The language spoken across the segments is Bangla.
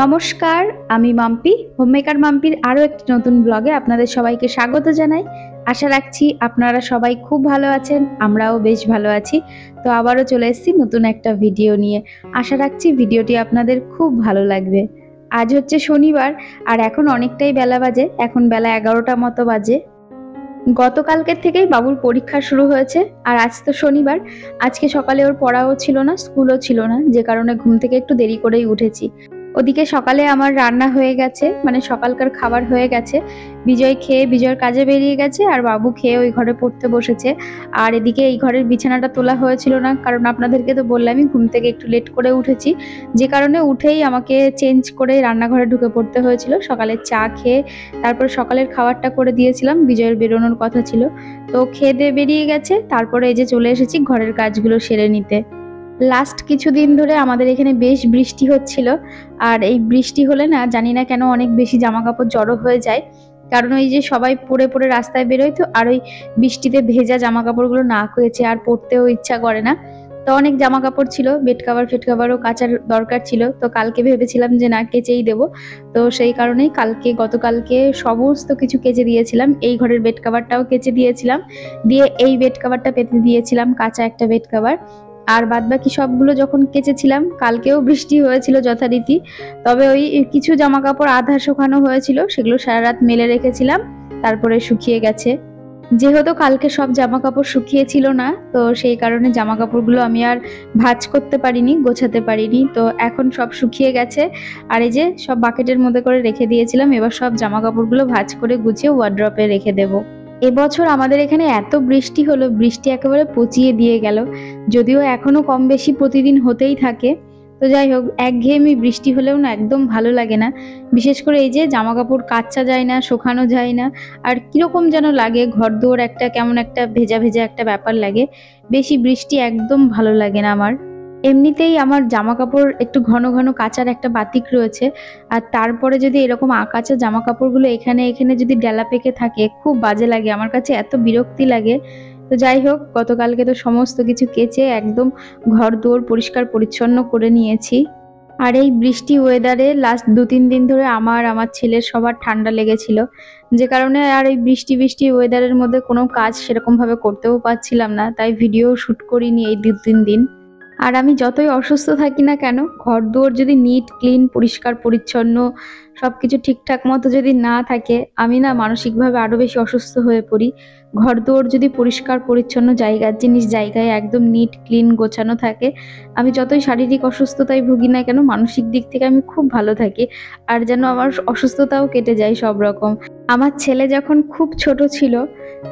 নমস্কার, আমি মাম্পি। হোমমেকার মাম্পির আরও একটি নতুন ব্লগে আপনাদের সবাইকে স্বাগত জানাই। আশা রাখছি আপনারা সবাই খুব ভালো আছেন, আমরাও বেশ ভালো আছি। তো আবারও চলে এসেছি নতুন একটা ভিডিও নিয়ে। আশা রাখছি ভিডিওটি আপনাদের খুব ভালো লাগবে। আজ হচ্ছে শনিবার, আর এখন অনেকটাই বেলা বাজে, এখন বেলা 11টা মতো বাজে। গতকালকের থেকেই বাবুর পরীক্ষা শুরু হয়েছে, আর আজ তো শনিবার। আজকে সকালে ওর পড়াও ছিল না, স্কুলও ছিল না, যে কারণে ঘুম থেকে একটু দেরি করেই উঠেছি। ওদিকে সকালে আমার রান্না হয়ে গেছে, মানে সকালকার খাবার হয়ে গেছে। বিজয় খেয়ে বিজয়ের কাজে বেরিয়ে গেছে, আর বাবু খেয়ে ওই ঘরে পড়তে বসেছে। আর এদিকে এই ঘরের বিছানাটা তোলা হয়েছিল না, কারণ আপনাদেরকে তো বললামই ঘুম থেকে একটু লেট করে উঠেছি, যে কারণে উঠেই আমাকে চেঞ্জ করে রান্নাঘরে ঢুকে পড়তে হয়েছিল। সকালে চা খেয়ে তারপর সকালের খাবারটা করে দিয়েছিলাম, বিজয়ের বেরোনোর কথা ছিল, তো খেয়ে দিয়ে বেরিয়ে গেছে। তারপরে এই যে চলে এসেছি ঘরের কাজগুলো সেরে নিতে। লাস্ট কিছুদিন ধরে আমাদের এখানে বেশ বৃষ্টি হচ্ছিল, আর এই বৃষ্টি হলে না জানি না কেন অনেক বেশি জামা কাপড় জড়ো হয়ে যায়। কারণ ওই যে সবাই পরে পরে রাস্তায় বেরোয়, তো আর ওই বৃষ্টিতে ভেজা জামা কাপড়গুলো না কেচে আর পরতেও ইচ্ছা করে না। তো অনেক জামা কাপড় ছিল, বেড কাভার ফেড কাভারও কাচার দরকার ছিল, তো কালকে ভেবেছিলাম যে না কেচেই দেবো। তো সেই কারণেই গতকালকে সমস্ত কিছু কেচে দিয়েছিলাম। এই ঘরের বেড কাভারটাও কেচে দিয়েছিলাম, দিয়ে এই বেড কাভারটা পেতে দিয়েছিলাম, কাঁচা একটা বেড কাভার। আর বাদবাকি সবগুলো যখন কেচেছিলাম, কালকেও বৃষ্টি হয়েছিল যথারীতি, তবে ওই কিছু জামা কাপড় আধা শুকানো হয়েছিল, সেগুলো সারা রাত মেলে রেখেছিলাম, তারপরে শুকিয়ে গেছে। যেহেতু কালকে সব জামা কাপড় শুকিয়েছিল না, তো সেই কারণে জামা কাপড়গুলো আমি আর ভাঁজ করতে পারিনি, গোছাতে পারিনি। তো এখন সব শুকিয়ে গেছে, আর এই যে সব বাকেটের মধ্যে করে রেখে দিয়েছিলাম। এবার সব জামা কাপড়গুলো ভাঁজ করে গুছিয়ে ওয়ার্ড্রপে রেখে দেবো। এবছর আমাদের এখানে এত বৃষ্টি হলো, বৃষ্টি একেবারে পচিয়ে দিয়ে গেল। যদিও এখনো কম বেশি প্রতিদিন হতেই থাকে, তো যাই হোক, একঘেয়েমি বৃষ্টি হলেও না একদম ভালো লাগে না। বিশেষ করে এই যে জামা কাপড় কাচা যায় না, শুকানো যায় না, আর কিরকম যেন লাগে, ঘর দুয়ার একটা কেমন একটা ভেজা ভেজা একটা ব্যাপার লাগে। বেশি বৃষ্টি একদম ভালো লাগে না আমার। এমনিতেই আমার জামা কাপড় একটু ঘন ঘন কাচার একটা বাতিক রয়েছে, আর তারপরে যদি এরকম আকাচা জামা কাপড়গুলো এখানে এখানে যদি ডেলা পেকে থাকে, খুব বাজে লাগে আমার কাছে, এত বিরক্তি লাগে। তো যাই হোক, গতকালকে তো সমস্ত কিছু কেচে একদম ঘর দুয়ার পরিষ্কার পরিচ্ছন্ন করে নিয়েছি। আর এই বৃষ্টি ওয়েদারে লাস্ট 2-3 দিন ধরে আমার ছেলের সবার ঠান্ডা লেগেছিল, যে কারণে আর এই বৃষ্টি বৃষ্টি ওয়েদারের মধ্যে কোনো কাজ সেরকম ভাবে করতেও পারছিলাম না, তাই ভিডিও শুট করিনি এই 2-3 দিন। আর আমি যতই অসুস্থ থাকি না কেন, ঘর দুয়ার যদি নিট ক্লিন পরিষ্কার পরিচ্ছন্ন সবকিছু ঠিকঠাক মতো যদি না থাকে, আমি না মানসিকভাবে আরো বেশি অসুস্থ হয়ে পড়ি। ঘর দুয়ার যদি পরিষ্কার পরিচ্ছন্ন জায়গার জিনিস জায়গায় একদম নিট ক্লিন গোছানো থাকে, আমি যতই শারীরিক অসুস্থতায় ভুগি না কেন, মানসিক দিক থেকে আমি খুব ভালো থাকি, আর যেন আমার অসুস্থতাও কেটে যায় সব রকম। আমার ছেলে যখন খুব ছোট ছিল,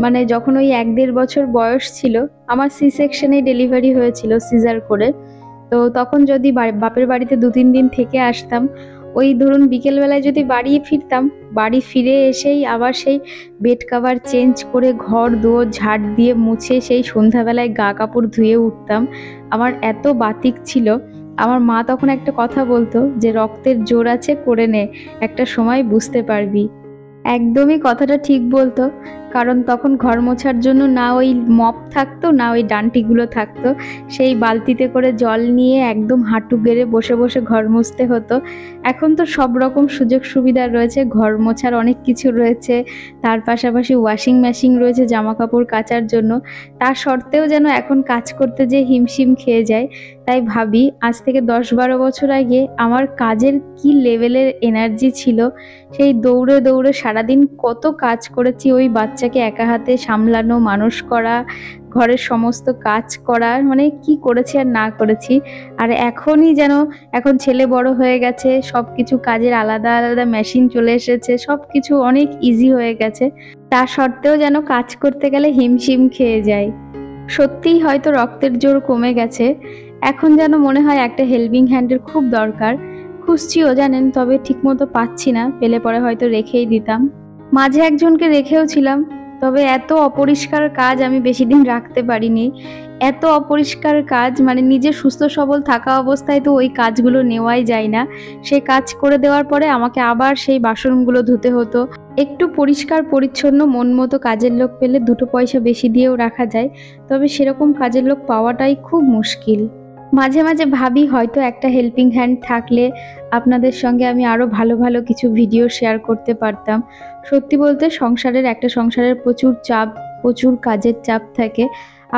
মানে যখন ওই 1-1.5 বছর বয়স ছিল, আমার সি সেকশনে ডেলিভারি হয়েছিল, সিজার করে। তো তখন যদি বাপের বাড়িতে 2-3 দিন থেকে আসতাম, ওই ধরুন বিকেলবেলায় যদি বাড়ি ফিরতাম, বাড়ি ফিরে এসেই আবার সেই বেড কাভার চেঞ্জ করে ঘর দুয়ার ঝাড় দিয়ে মুছে সেই সন্ধ্যাবেলায় গা কাপড় ধুয়ে উঠতাম। আমার এত বাতিক ছিল। আমার মা তখন একটা কথা বলতো যে রক্তের জোর আছে, করে নে, একটা সময় বুঝতে পারবি। একদমই কথাটা ঠিক বলতো, কারণ তখন ঘর মোছার জন্য না ওই মপ থাকতো, না ওই ডান্টিগুলো থাকতো। সেই বালতিতে করে জল নিয়ে একদম হাঁটু গেড়ে বসে বসে ঘর মুছতে হতো। এখন তো সব রকম সুযোগ সুবিধা রয়েছে, ঘর মোছার অনেক কিছু রয়েছে, তার পাশাপাশি ওয়াশিং মেশিন রয়েছে জামা কাপড় কাচার জন্য। তার সত্ত্বেও যেন এখন কাজ করতে যে হিমশিম খেয়ে যায়। তাই ভাবি, আজ থেকে 10-12 বছর আগে আমার কাজের কি লেভেলের এনার্জি ছিল। সেই দৌড়ে দৌড়ে সারাদিন কত কাজ করেছি, ওই বাচ্চাকে একা হাতে সামলানো, মানুষ করা, ঘরের সমস্ত কাজ করা, মানে কি করেছি আর না করেছি। আর এখনই যেন, এখন ছেলে বড় হয়ে গেছে, সব কিছু কাজের আলাদা আলাদা মেশিন চলে এসেছে, সব কিছু অনেক ইজি হয়ে গেছে, তা সত্ত্বেও যেন কাজ করতে গেলে হিমশিম খেয়ে যায়। সত্যিই হয়তো রক্তের জোর কমে গেছে। এখন যেন মনে হয় একটা হেল্পিং হ্যান্ডের খুব দরকার। খুঁজছিও জানেন, তবে ঠিকমতো পাচ্ছি না, পেলে পরে হয়তো রেখেই দিতাম। মাঝে একজনকে রেখেও ছিলাম, তবে এত অপরিষ্কার কাজ আমি বেশি দিন রাখতে পারিনি। এত অপরিষ্কার কাজ, মানে নিজে সুস্থ সবল থাকা অবস্থায় তো ওই কাজগুলো নেওয়াই যায় না। সে কাজ করে দেওয়ার পরে আমাকে আবার সেই বাসনগুলো ধুতে হতো। একটু পরিষ্কার পরিচ্ছন্ন মন মতো কাজের লোক পেলে 2 পয়সা বেশি দিয়েও রাখা যায়, তবে সেরকম কাজের লোক পাওয়াটাই খুব মুশকিল। মাঝে মাঝে ভাবি হয়তো একটা হেল্পিং হ্যান্ড থাকলে আপনাদের সঙ্গে আমি আরো ভালো ভালো কিছু ভিডিও শেয়ার করতে পারতাম। সত্যি বলতে সংসারের প্রচুর চাপ, প্রচুর কাজের চাপ থাকে।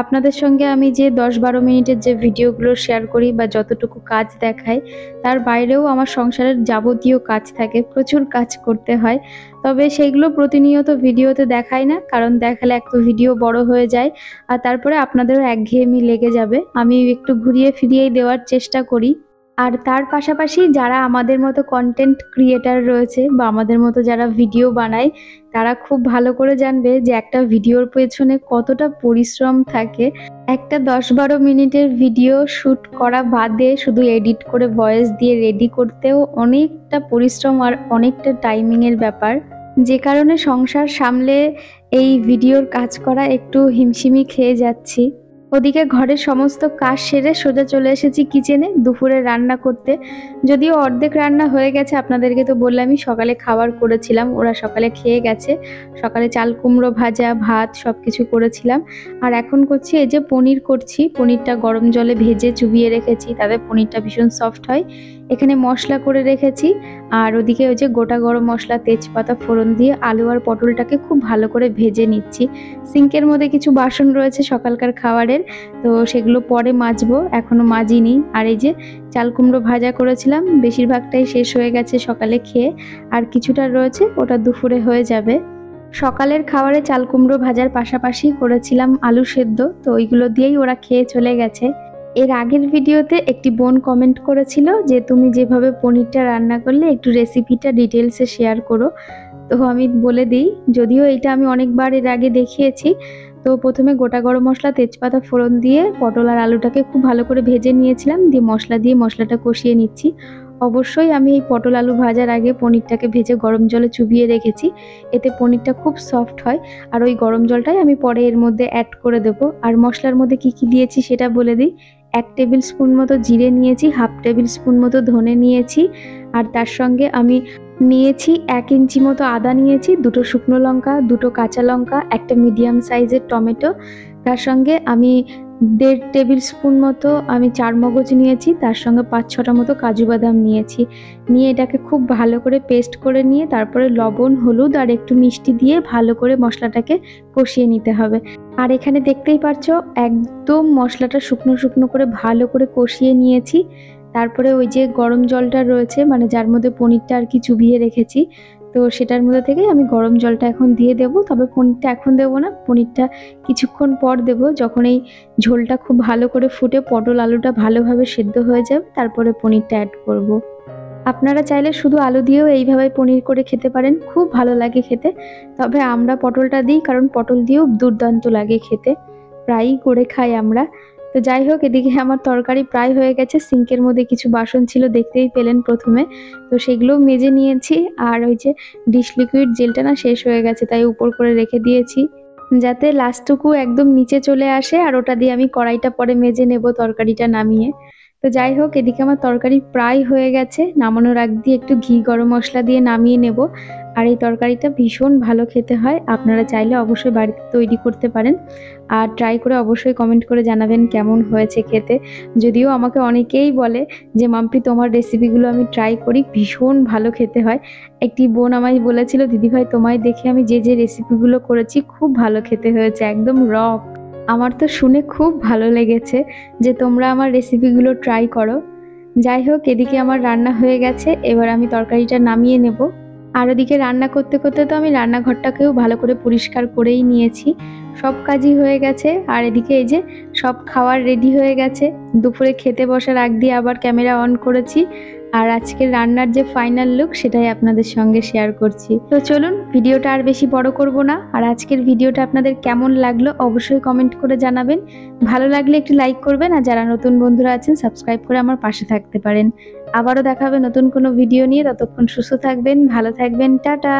আপনাদের সঙ্গে আমি যে ১০-১২ মিনিটের যে ভিডিওগুলো শেয়ার করি বা যতটুকু কাজ দেখাই, তার বাইরেও আমার সংসারের যাবতীয় কাজ থাকে, প্রচুর কাজ করতে হয়। তবে সেইগুলো প্রতিনিয়ত ভিডিওতে দেখাই না, কারণ দেখালে এক তো ভিডিও বড় হয়ে যায়, আর তারপরে আপনাদেরও একঘেয়েমি লেগে যাবে। আমি একটু ঘুরিয়ে ফিরিয়েই দেওয়ার চেষ্টা করি। আর তার পাশাপাশি যারা আমাদের মতো কন্টেন্ট ক্রিয়েটার রয়েছে বা আমাদের মতো যারা ভিডিও বানায়, তারা খুব ভালো করে জানবে যে একটা ভিডিওর পেছনে কতটা পরিশ্রম থাকে। একটা ১০-১২ মিনিটের ভিডিও শ্যুট করা বাদে শুধু এডিট করে ভয়েস দিয়ে রেডি করতেও অনেকটা পরিশ্রম আর অনেকটা টাইমিংয়ের ব্যাপার। যে কারণে সংসার সামলে এই ভিডিওর কাজ করা একটু হিমশিমি খেয়ে যাচ্ছি। ওদিকে ঘরের সমস্ত কাজ সেরে সোজা চলে এসেছি কিচেনে দুপুরে রান্না করতে। যদিও অর্ধেক রান্না হয়ে গেছে, আপনাদেরকে তো বললামই সকালে খাবার করেছিলাম, ওরা সকালে খেয়ে গেছে। সকালে চাল কুমড়ো ভাজা, ভাত সব কিছু করেছিলাম। আর এখন করছি এই যে পনির করছি। পনিরটা গরম জলে ভেজে চুবিয়ে রেখেছি, তাতে পনিরটা ভীষণ সফট হয়। এখানে মশলা করে রেখেছি, আর ওদিকে ওই যে গোটা গরম মশলা, তেজপাতা ফোড়ন দিয়ে আলু আর পটলটাকে খুব ভালো করে ভেজে নিচ্ছি। সিঙ্কের মধ্যে কিছু বাসন রয়েছে সকালকার খাবারের, তো সেগুলো পরে মাজবো, এখনো মাজিনি। আর এই যে চাল কুমড়ো ভাজা করেছিলাম, বেশিরভাগটাই শেষ হয়ে গেছে সকালে খেয়ে, আর কিছুটা রয়েছে, ওটা দুপুরে হয়ে যাবে। সকালের খাবারে চাল কুমড়ো ভাজার পাশাপাশি করেছিলাম আলু সেদ্ধ, তো ওইগুলো দিয়েই ওরা খেয়ে চলে গেছে। এর আগের ভিডিওতে একটি বোন কমেন্ট করেছিল যে তুমি যেভাবে পনিরটা রান্না করলে একটু রেসিপিটা ডিটেলসে শেয়ার করো। তো আমি বলে দিই, যদিও এটা আমি অনেকবার এর আগে দেখিয়েছি। তো প্রথমে গোটা গরম মশলা, তেজপাতা ফোড়ন দিয়ে পটল আর আলুটাকে খুব ভালো করে ভেজে নিয়েছিলাম, দিয়ে মশলাটা কষিয়ে নিচ্ছি। অবশ্যই আমি এই পটল আলু ভাজার আগে পনিরটাকে ভেজে গরম জলে চুবিয়ে রেখেছি, এতে পনিরটা খুব সফট হয়। আর ওই গরম জলটাই আমি পরে এর মধ্যে অ্যাড করে দেব। আর মশলার মধ্যে কি কি দিয়েছি সেটা বলে দিই। 1 টেবিল স্পুন মতো জিরে নিয়েছি, 1/2 টেবিল স্পুন মতো ধনে নিয়েছি, আর তার সঙ্গে আমি নিয়েছি 1 ইঞ্চি মতো আদা নিয়েছি, 2টো শুকনো লঙ্কা, 2টো কাঁচা লঙ্কা, একটা মিডিয়াম সাইজের টমেটো, তার সঙ্গে আমি 1.5 টেবিল স্পুন মতো আমি চারমগজ নিয়েছি, তার সঙ্গে 5-6টা মতো কাজু বাদাম নিয়েছি। নিয়ে এটাকে খুব ভালো করে পেস্ট করে নিয়ে তারপরে লবণ, হলুদ আর একটু মিষ্টি দিয়ে ভালো করে মশলাটাকে কষিয়ে নিতে হবে। আর এখানে দেখতেই পাচ্ছো একদম মশলাটা শুকনো শুকনো করে ভালো করে কষিয়ে নিয়েছি। তারপরে ওই যে গরম জলটা রয়েছে, মানে যার মধ্যে পনিরটা আর কি চুবিয়ে রেখেছি, তো সেটার মধ্যে থেকে আমি গরম জলটা এখন দিয়ে দেবো। তবে পনিরটা এখন দেবো না, পনিরটা কিছুক্ষণ পর দেবো, যখন এই ঝোলটা খুব ভালো করে ফুটে পটল আলুটা ভালোভাবে সেদ্ধ হয়ে যাবে, তারপরে পনিরটা অ্যাড করব। আপনারা চাইলে শুধু আলু দিয়েও এইভাবে পনির করে খেতে পারেন, খুব ভালো লাগে খেতে। তবে আমরা পটলটা দিই, কারণ পটল দিয়েও দুর্দান্ত লাগে খেতে, প্রায়ই করে খাই আমরা। তো যাই হোক, এদিকে আমার তরকারি প্রায় হয়ে গেছে। সিঙ্কের মধ্যে কিছু বাসন ছিল, দেখতেই পেলেন প্রথমে, তো সেগুলোও মেজে নিয়েছি। আর ওই যে ডিশ লিকুইড জেলটা না শেষ হয়ে গেছে, তাই উপর করে রেখে দিয়েছি, যাতে লাস্টটুকু একদম নিচে চলে আসে, আর ওটা দিয়ে আমি কড়াইটা পরে মেজে নেব তরকারিটা নামিয়ে। তো যাই হোক, এদিকে আমার তরকারি প্রায় হয়ে গেছে, নামানোর আগ দিয়ে একটু ঘি গরম মশলা দিয়ে নামিয়ে নেব। আর এই তরকারিটা ভীষণ ভালো খেতে হয়, আপনারা চাইলে অবশ্যই বাড়িতে তৈরি করতে পারেন। আর ট্রাই করে অবশ্যই কমেন্ট করে জানাবেন কেমন হয়েছে খেতে। যদিও আমাকে অনেকেই বলে যে মাম্পি তোমার রেসিপিগুলো আমি ট্রাই করি, ভীষণ ভালো খেতে হয়। একটি বোন আমায় বলেছিল, দিদিভাই তোমায় দেখে আমি যে যে রেসিপিগুলো করেছি খুব ভালো খেতে হয়েছে, একদম রক। আমার তো শুনে খুব ভালো লেগেছে যে তোমরা আমার রেসিপিগুলো ট্রাই করো। যাই হোক, এদিকে আমার রান্না হয়ে গেছে, এবার আমি তরকারিটা নামিয়ে নেব। আর ওদিকে রান্না করতে করতে তো আমি রান্নাঘরটাকেও ভালো করে পরিষ্কার করেই নিয়েছি, সব কাজই হয়ে গেছে। আর এদিকে এই যে সব খাবার রেডি হয়ে গেছে, দুপুরে খেতে বসার আগ দিয়ে আবার ক্যামেরা অন করেছি। আর আজকের রান্নার যে ফাইনাল লুক সেটাই আপনাদের সঙ্গে শেয়ার করছি। তো চলুন, ভিডিওটা আর বেশি বড় করব না। আর আজকের ভিডিওটা আপনাদের কেমন লাগলো অবশ্যই কমেন্ট করে জানাবেন। ভালো লাগলে একটু লাইক করবেন, আর যারা নতুন বন্ধুরা আছেন সাবস্ক্রাইব করে আমার পাশে থাকতে পারেন। আবারও দেখা হবে নতুন কোনো ভিডিও নিয়ে, ততক্ষণ সুস্থ থাকবেন, ভালো থাকবেন, টাটা।